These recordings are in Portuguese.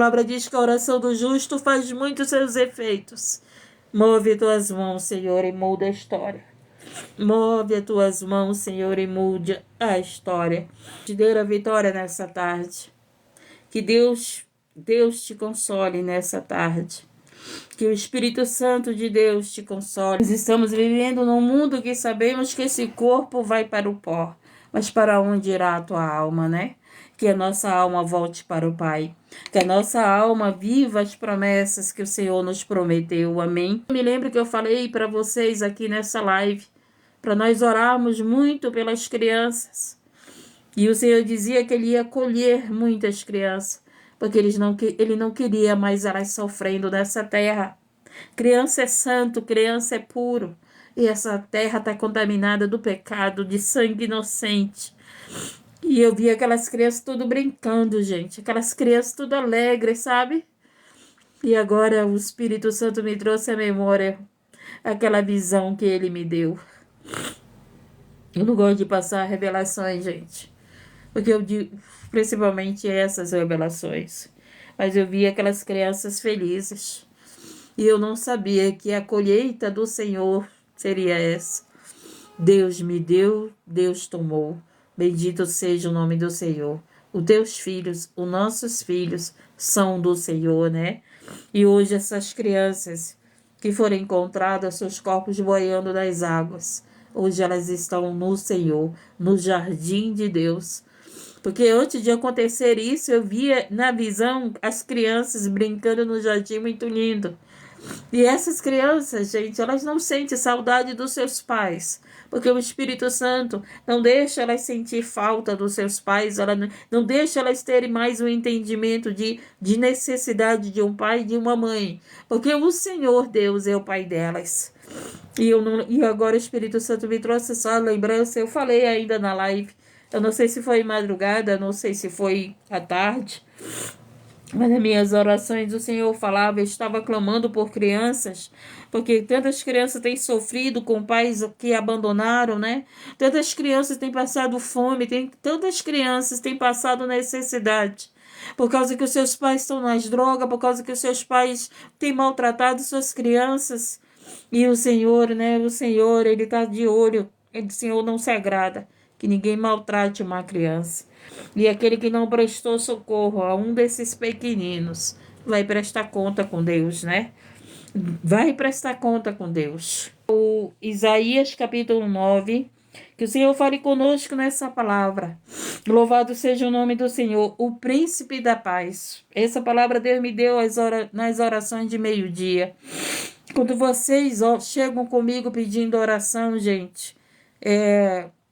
A palavra diz que a oração do justo faz muito seus efeitos. Move tuas mãos, Senhor, e muda a história. Move as tuas mãos, Senhor, e mude a história. Te dê a vitória nessa tarde. Que Deus te console nessa tarde. Que o Espírito Santo de Deus te console. Nós estamos vivendo num mundo que sabemos que esse corpo vai para o pó. Mas para onde irá a tua alma, né? Que a nossa alma volte para o Pai. Que a nossa alma viva as promessas que o Senhor nos prometeu. Amém? Me lembro que eu falei para vocês aqui nessa live, para nós orarmos muito pelas crianças. E o Senhor dizia que Ele ia colher muitas crianças, porque Ele não queria mais elas sofrendo nessa terra. Criança é santo, criança é puro. E essa terra está contaminada do pecado, de sangue inocente. E eu vi aquelas crianças tudo brincando, gente. Aquelas crianças tudo alegres, sabe? E agora o Espírito Santo me trouxe à memória aquela visão que Ele me deu. Eu não gosto de passar revelações, gente. Porque eu digo, principalmente essas revelações. Mas eu vi aquelas crianças felizes. E eu não sabia que a colheita do Senhor seria essa. Deus me deu, Deus tomou. Bendito seja o nome do Senhor. Os teus filhos, os nossos filhos, são do Senhor, né? E hoje essas crianças que foram encontradas, seus corpos boiando nas águas, hoje elas estão no Senhor, no jardim de Deus. Porque antes de acontecer isso, eu via na visão as crianças brincando no jardim muito lindo. E essas crianças, gente, elas não sentem saudade dos seus pais, porque o Espírito Santo não deixa elas sentir falta dos seus pais, ela não deixa elas terem mais o entendimento de necessidade de um pai e de uma mãe, porque o Senhor Deus é o pai delas. E agora o Espírito Santo me trouxe só a lembrança, eu falei ainda na live, eu não sei se foi madrugada, não sei se foi à tarde, mas nas minhas orações o Senhor falava, eu estava clamando por crianças, porque tantas crianças têm sofrido com pais que abandonaram, né? Tantas crianças têm passado fome, tantas crianças têm passado necessidade, por causa que os seus pais estão nas drogas, por causa que os seus pais têm maltratado suas crianças. E o Senhor, né? O Senhor, Ele está de olho, o Senhor não se agrada que ninguém maltrate uma criança. E aquele que não prestou socorro a um desses pequeninos vai prestar conta com Deus, né? Vai prestar conta com Deus. O Isaías capítulo 9, que o Senhor fale conosco nessa palavra. Louvado seja o nome do Senhor, o príncipe da paz. Essa palavra Deus me deu nas orações de meio-dia. Quando vocês chegam comigo pedindo oração, gente,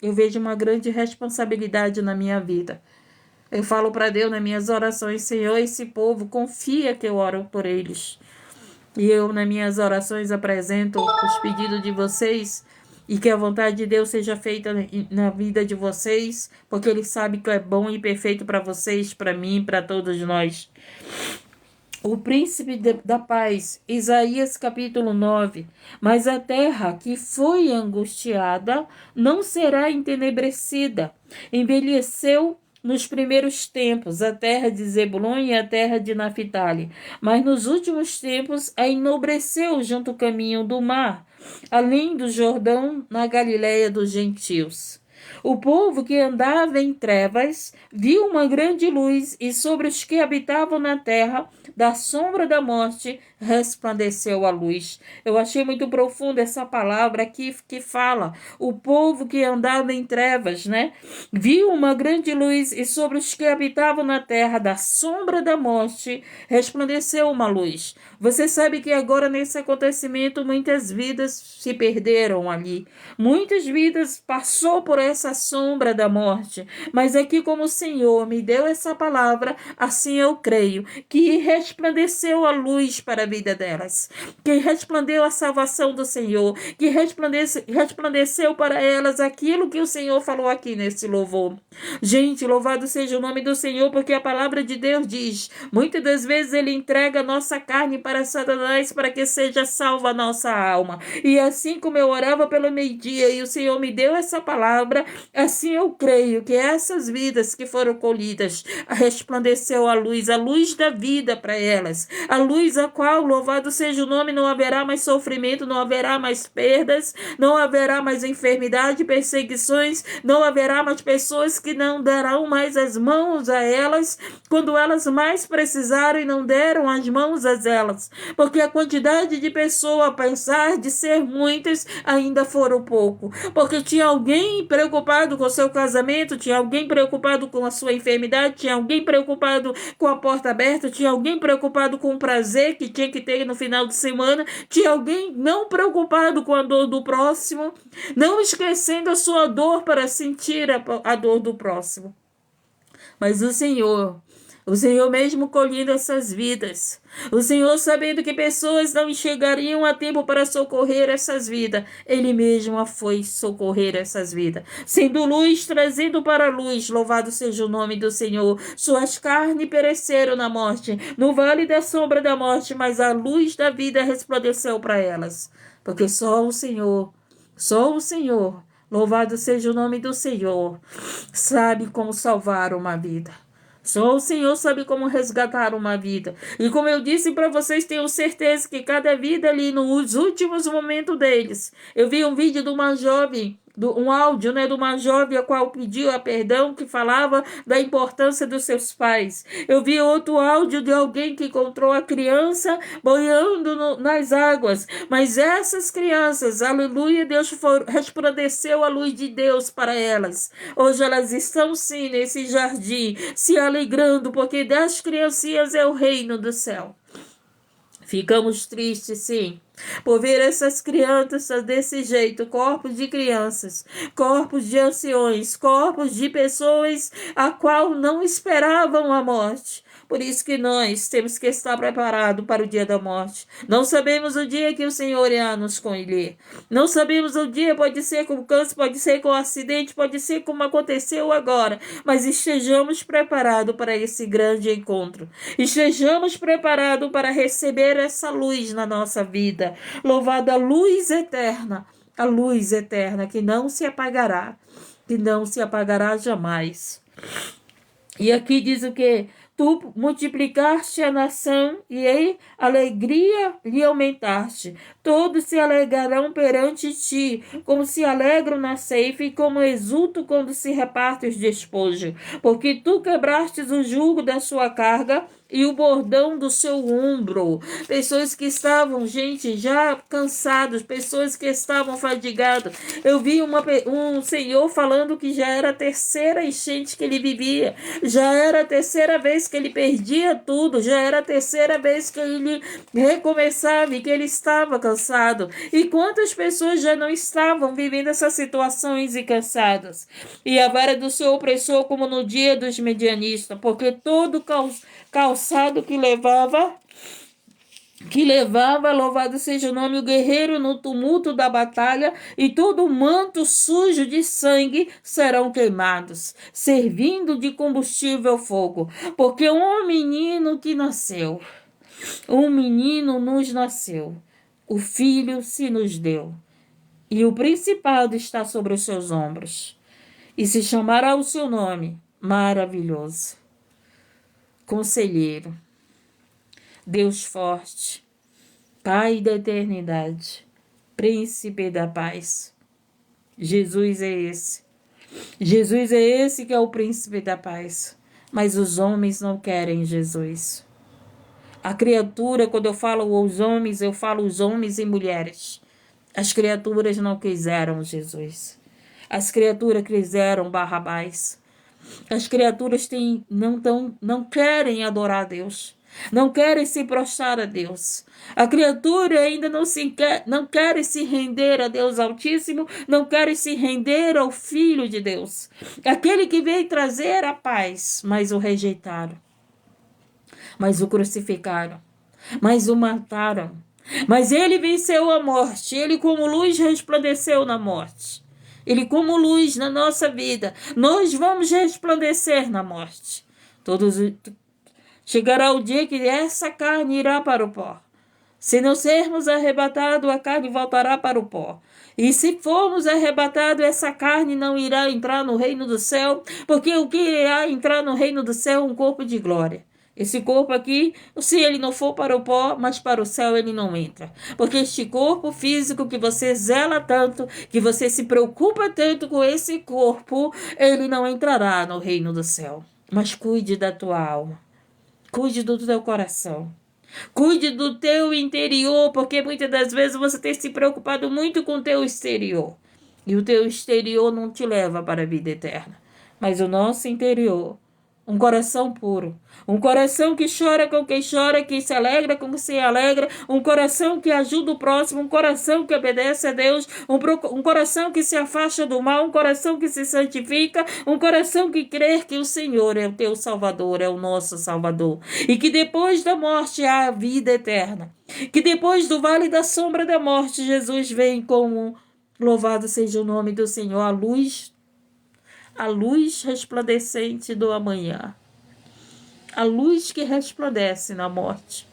eu vejo uma grande responsabilidade na minha vida. Eu falo para Deus nas minhas orações, Senhor, esse povo confia que eu oro por eles. E eu nas minhas orações apresento os pedidos de vocês e que a vontade de Deus seja feita na vida de vocês, porque Ele sabe que é bom e perfeito para vocês, para mim, para todos nós. O príncipe da paz, Isaías capítulo 9. Mas a terra que foi angustiada não será entenebrecida. Envelheceu nos primeiros tempos a terra de Zebulon e a terra de Naphtali. Mas nos últimos tempos a enobreceu junto ao caminho do mar, além do Jordão, na Galiléia dos gentios. O povo que andava em trevas viu uma grande luz, e sobre os que habitavam na terra, da sombra da morte, resplandeceu a luz. Eu achei muito profunda essa palavra aqui que fala, o povo que andava em trevas, né? Viu uma grande luz, e sobre os que habitavam na terra, da sombra da morte, resplandeceu uma luz. Você sabe que agora nesse acontecimento muitas vidas se perderam ali. Muitas vidas passou por essa sombra da morte. Mas aqui como o Senhor me deu essa palavra, assim eu creio, que resplandeceu a luz para a vida delas. Que resplandeceu a salvação do Senhor. Que resplandeceu para elas aquilo que o Senhor falou aqui nesse louvor. Gente, louvado seja o nome do Senhor, porque a palavra de Deus diz, muitas das vezes Ele entrega a nossa carne para Satanás para que seja salva a nossa alma. E assim como eu orava pelo meio-dia e o Senhor me deu essa palavra, Assim eu creio que essas vidas que foram colhidas, resplandeceu a luz da vida para elas, a luz a qual, louvado seja o nome, não haverá mais sofrimento, não haverá mais perdas, não haverá mais enfermidade, perseguições, não haverá mais pessoas que não darão mais as mãos a elas, quando elas mais precisarem, não deram as mãos a elas, porque a quantidade de pessoas, apesar de ser muitas, ainda foram pouco, porque tinha alguém preocupado com o seu casamento, tinha alguém preocupado com a sua enfermidade, tinha alguém preocupado com a porta aberta, tinha alguém preocupado com o prazer que tinha que ter no final de semana, tinha alguém não preocupado com a dor do próximo, não esquecendo a sua dor para sentir a dor do próximo. Mas o Senhor mesmo colhendo essas vidas, o Senhor sabendo que pessoas não chegariam a tempo para socorrer essas vidas, Ele mesmo foi socorrer essas vidas, sendo luz, trazendo para a luz, louvado seja o nome do Senhor. Suas carnes pereceram na morte, no vale da sombra da morte, mas a luz da vida resplandeceu para elas, porque só o Senhor, louvado seja o nome do Senhor, sabe como salvar uma vida. Só o Senhor sabe como resgatar uma vida. E como eu disse para vocês, tenho certeza que cada vida ali nos últimos momentos deles. Eu vi um vídeo de uma jovem, um áudio, de uma jovem a qual pediu a perdão, que falava da importância dos seus pais. Eu vi outro áudio de alguém que encontrou a criança boiando nas águas. Mas essas crianças, aleluia, Deus resplandeceu a luz de Deus para elas. Hoje elas estão sim nesse jardim, se alegrando, porque das criancinhas é o reino do céu. Ficamos tristes, sim, por ver essas crianças desse jeito, corpos de crianças, corpos de anciões, corpos de pessoas a qual não esperavam a morte. Por isso que nós temos que estar preparados para o dia da morte. Não sabemos o dia que o Senhor irá nos colher. Não sabemos o dia, pode ser com câncer, pode ser com acidente, pode ser como aconteceu agora. Mas estejamos preparados para esse grande encontro. Estejamos preparados para receber essa luz na nossa vida. Louvada a luz eterna que não se apagará jamais. E aqui diz o que? Tu multiplicaste a nação e em alegria lhe aumentaste. Todos se alegrarão perante ti, como se alegram na ceifa e como exultam quando se reparte os despojos. Porque tu quebrastes o jugo da sua carga e o bordão do seu ombro. Pessoas que estavam, gente, já cansados, pessoas que estavam fadigadas. Eu vi um senhor falando que já era a terceira enchente que ele vivia, já era a terceira vez que ele perdia tudo, já era a terceira vez que ele recomeçava e que ele estava cansado. E quantas pessoas já não estavam vivendo essas situações e cansadas? E a vara do seu opressor como no dia dos medianistas, porque todo calçado que levava, louvado seja o nome, o guerreiro no tumulto da batalha, e todo manto sujo de sangue serão queimados, servindo de combustível ao fogo, porque um menino nos nasceu, o filho se nos deu, e o principado está sobre os seus ombros, e se chamará o seu nome, maravilhoso, Conselheiro, Deus forte, Pai da eternidade, Príncipe da paz. Jesus é esse. Jesus é esse que é o Príncipe da paz. Mas os homens não querem Jesus. A criatura, quando eu falo os homens, eu falo os homens e mulheres. As criaturas não quiseram Jesus. As criaturas quiseram Barrabás. As criaturas não querem adorar a Deus, não querem se prostrar a Deus. A criatura ainda não quer se render a Deus Altíssimo, não quer se render ao Filho de Deus, aquele que veio trazer a paz, mas o rejeitaram, mas o crucificaram, mas o mataram. Mas ele venceu a morte, ele como luz resplandeceu na morte. Ele como luz na nossa vida, nós vamos resplandecer na morte. Chegará o dia que essa carne irá para o pó. Se não sermos arrebatados, a carne voltará para o pó. E se formos arrebatados, essa carne não irá entrar no reino do céu, porque o que irá entrar no reino do céu é um corpo de glória. Esse corpo aqui, se ele não for para o pó, mas para o céu ele não entra. Porque este corpo físico que você zela tanto, que você se preocupa tanto com esse corpo, ele não entrará no reino do céu. Mas cuide da tua alma. Cuide do teu coração. Cuide do teu interior, porque muitas das vezes você tem se preocupado muito com o teu exterior. E o teu exterior não te leva para a vida eterna. Mas o nosso interior, um coração puro, um coração que chora com quem chora, que se alegra com quem se alegra, um coração que ajuda o próximo, um coração que obedece a Deus, um coração que se afasta do mal, um coração que se santifica, um coração que crê que o Senhor é o teu Salvador, é o nosso Salvador, e que depois da morte há a vida eterna, que depois do vale da sombra da morte, Jesus vem como, louvado seja o nome do Senhor, a luz resplandecente do amanhã, a luz que resplandece na morte.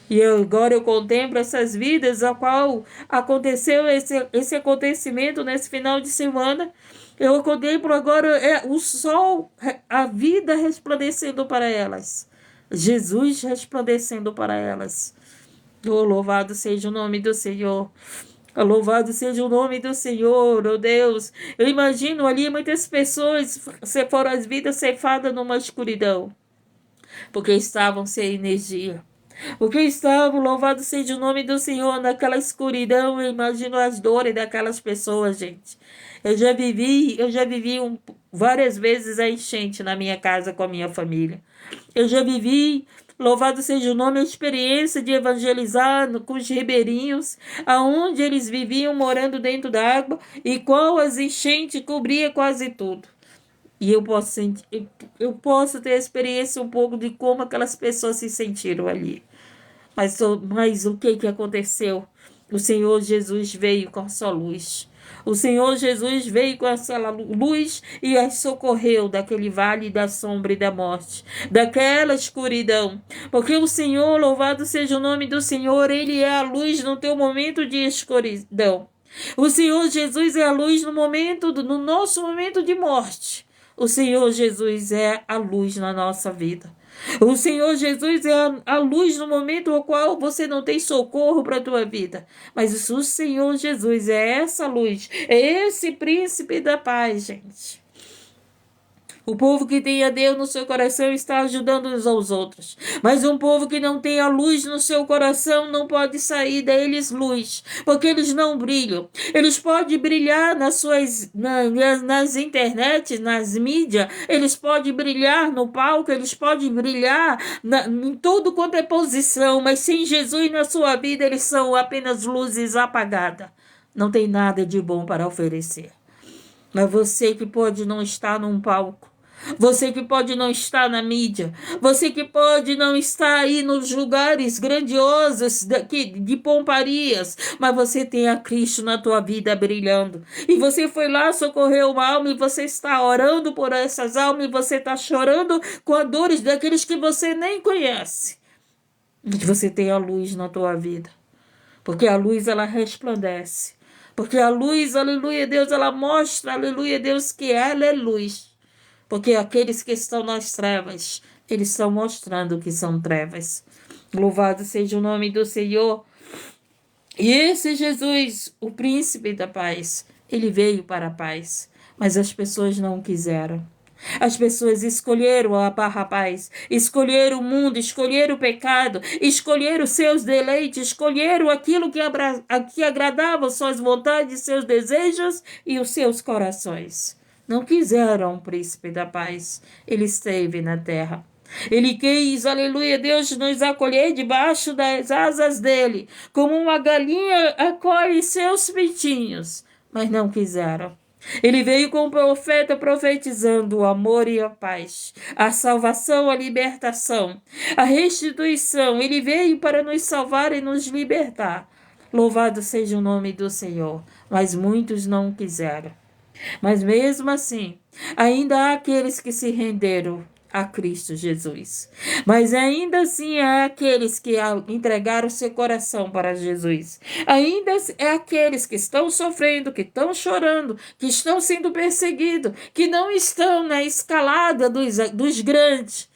E agora eu contemplo essas vidas a qual aconteceu esse acontecimento nesse final de semana. Eu contemplo agora o sol, a vida resplandecendo para elas, Jesus resplandecendo para elas. Oh, louvado seja o nome do Senhor. Louvado seja o nome do Senhor, oh Deus. Eu imagino ali muitas pessoas foram as vidas ceifadas numa escuridão, porque estavam sem energia. Porque estavam, louvado seja o nome do Senhor, naquela escuridão. Eu imagino as dores daquelas pessoas, gente. Eu já vivi várias vezes a enchente na minha casa com a minha família. Eu já vivi, louvado seja o nome, a experiência de evangelizar com os ribeirinhos, aonde eles viviam morando dentro da água e qual as enchentes cobria quase tudo. E eu posso ter experiência um pouco de como aquelas pessoas se sentiram ali. Mas o que aconteceu? O Senhor Jesus veio com a sua luz. O Senhor Jesus veio com a sua luz e as socorreu daquele vale da sombra e da morte, daquela escuridão. Porque o Senhor, louvado seja o nome do Senhor, Ele é a luz no teu momento de escuridão. O Senhor Jesus é a luz no nosso momento de morte. O Senhor Jesus é a luz na nossa vida. O Senhor Jesus é a luz no momento no qual você não tem socorro para a tua vida. Mas o Senhor Jesus é essa luz, é esse príncipe da paz, gente. O povo que tem a Deus no seu coração está ajudando uns aos outros. Mas um povo que não tem a luz no seu coração não pode sair deles luz, porque eles não brilham. Eles podem brilhar nas internet, nas mídias, eles podem brilhar no palco, eles podem brilhar em tudo quanto é posição, mas sem Jesus na sua vida eles são apenas luzes apagadas. Não tem nada de bom para oferecer. Mas você que pode não estar num palco, você que pode não estar na mídia, você que pode não estar aí nos lugares grandiosos de pomparias, mas você tem a Cristo na tua vida brilhando. E você foi lá socorrer uma alma e você está orando por essas almas e você está chorando com as dores daqueles que você nem conhece. E você tem a luz na tua vida, porque a luz ela resplandece. Porque a luz, aleluia, Deus, ela mostra, aleluia, Deus, que ela é luz. Porque aqueles que estão nas trevas, eles estão mostrando que são trevas. Louvado seja o nome do Senhor. E esse Jesus, o príncipe da paz, ele veio para a paz, mas as pessoas não quiseram. As pessoas escolheram a paz, escolheram o mundo, escolheram o pecado, escolheram os seus deleites, escolheram aquilo que agradava suas vontades, seus desejos e os seus corações. Não quiseram o príncipe da paz. Ele esteve na terra. Ele quis, aleluia, Deus nos acolher debaixo das asas dele, como uma galinha acolhe seus pintinhos, mas não quiseram. Ele veio como profeta profetizando o amor e a paz, a salvação, a libertação, a restituição. Ele veio para nos salvar e nos libertar. Louvado seja o nome do Senhor, mas muitos não quiseram. Mas mesmo assim, ainda há aqueles que se renderam. a Cristo Jesus. Mas ainda assim é aqueles que entregaram seu coração para Jesus. Ainda é aqueles que estão sofrendo, que estão chorando, que estão sendo perseguidos, que não estão na escalada dos grandes,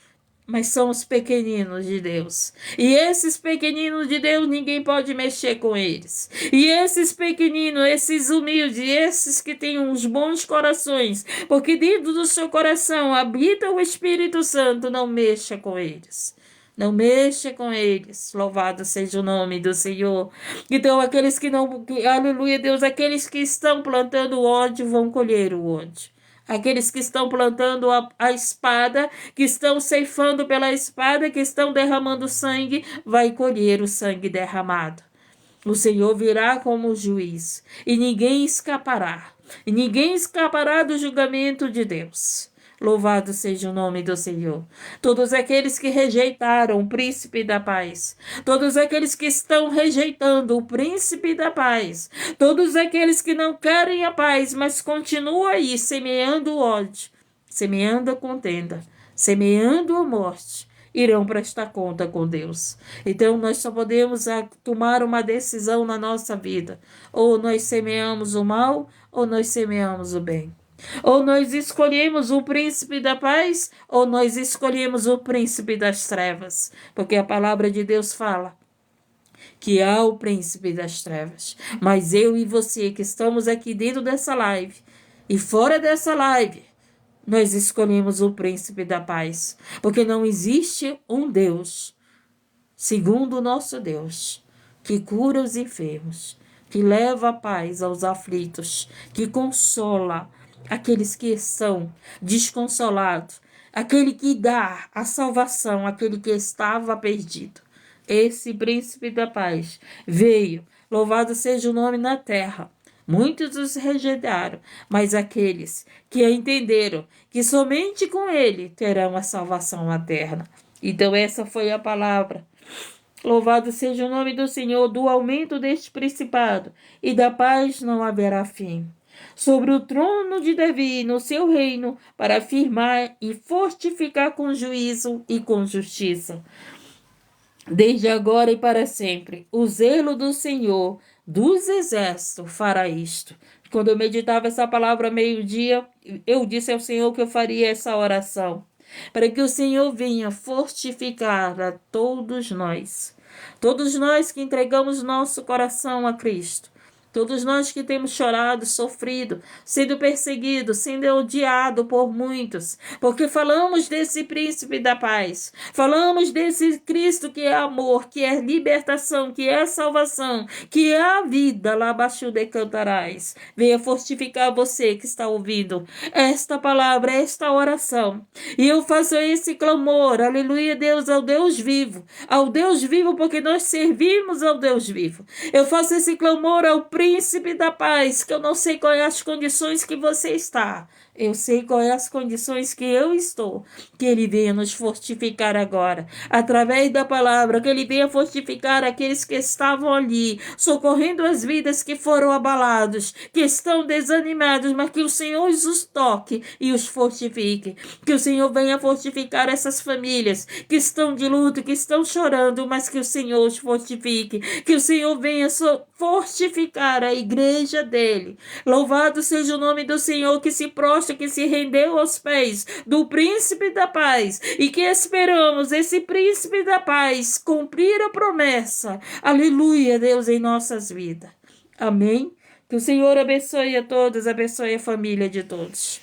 mas são os pequeninos de Deus. E esses pequeninos de Deus, ninguém pode mexer com eles. E esses pequeninos, esses humildes, esses que têm uns bons corações, porque dentro do seu coração habita o Espírito Santo, não mexa com eles. Não mexa com eles. Louvado seja o nome do Senhor. Então, aqueles que não... Aleluia, Deus. Aqueles que estão plantando ódio vão colher o ódio. Aqueles que estão plantando a espada, que estão ceifando pela espada, que estão derramando sangue, vai colher o sangue derramado. O Senhor virá como juiz, e ninguém escapará. E ninguém escapará do julgamento de Deus. Louvado seja o nome do Senhor. Todos aqueles que rejeitaram o príncipe da paz, todos aqueles que estão rejeitando o príncipe da paz, todos aqueles que não querem a paz, mas continuam aí semeando o ódio, semeando a contenda, semeando a morte, irão prestar conta com Deus. Então nós só podemos tomar uma decisão na nossa vida. Ou nós semeamos o mal, ou nós semeamos o bem. Ou nós escolhemos o príncipe da paz, ou nós escolhemos o príncipe das trevas. Porque a palavra de Deus fala que há o príncipe das trevas. Mas eu e você que estamos aqui dentro dessa live e fora dessa live, nós escolhemos o príncipe da paz. Porque não existe um Deus, segundo o nosso Deus, que cura os enfermos, que leva a paz aos aflitos, que consola aqueles que são desconsolados, aquele que dá a salvação àquele que estava perdido. Esse príncipe da paz veio, louvado seja o nome na terra. Muitos os rejeitaram, mas aqueles que entenderam que somente com ele terão a salvação eterna. Então essa foi a palavra. Louvado seja o nome do Senhor, do aumento deste principado, e da paz não haverá fim. Sobre o trono de Davi, no seu reino, para afirmar e fortificar com juízo e com justiça, desde agora e para sempre. O zelo do Senhor dos exércitos fará isto. Quando eu meditava essa palavra meio-dia, eu disse ao Senhor que eu faria essa oração, para que o Senhor venha fortificar a todos nós que entregamos nosso coração a Cristo, todos nós que temos chorado, sofrido, sido perseguido, sendo odiado por muitos, porque falamos desse príncipe da paz, falamos desse Cristo que é amor, que é libertação, que é salvação, que é a vida, lá abaixo de cantarás. Venha fortificar você que está ouvindo esta palavra, esta oração. E eu faço esse clamor, aleluia, Deus, ao Deus vivo porque nós servimos ao Deus vivo. Eu faço esse clamor ao príncipe da paz, que eu não sei quais as condições que você está. Eu sei quais as condições que eu estou. Que ele venha nos fortificar agora, através da palavra, que ele venha fortificar aqueles que estavam ali, socorrendo as vidas que foram abalados, que estão desanimados, mas que o Senhor os toque e os fortifique. Que o Senhor venha fortificar essas famílias que estão de luto, que estão chorando, mas que o Senhor os fortifique. Que o Senhor venha fortificar a igreja dele. Louvado seja o nome do Senhor, que se prostra, que se rendeu aos pés do príncipe da paz, e que esperamos esse príncipe da paz cumprir a promessa. Aleluia, Deus, em nossas vidas. Amém. Que o Senhor abençoe a todos, abençoe a família de todos.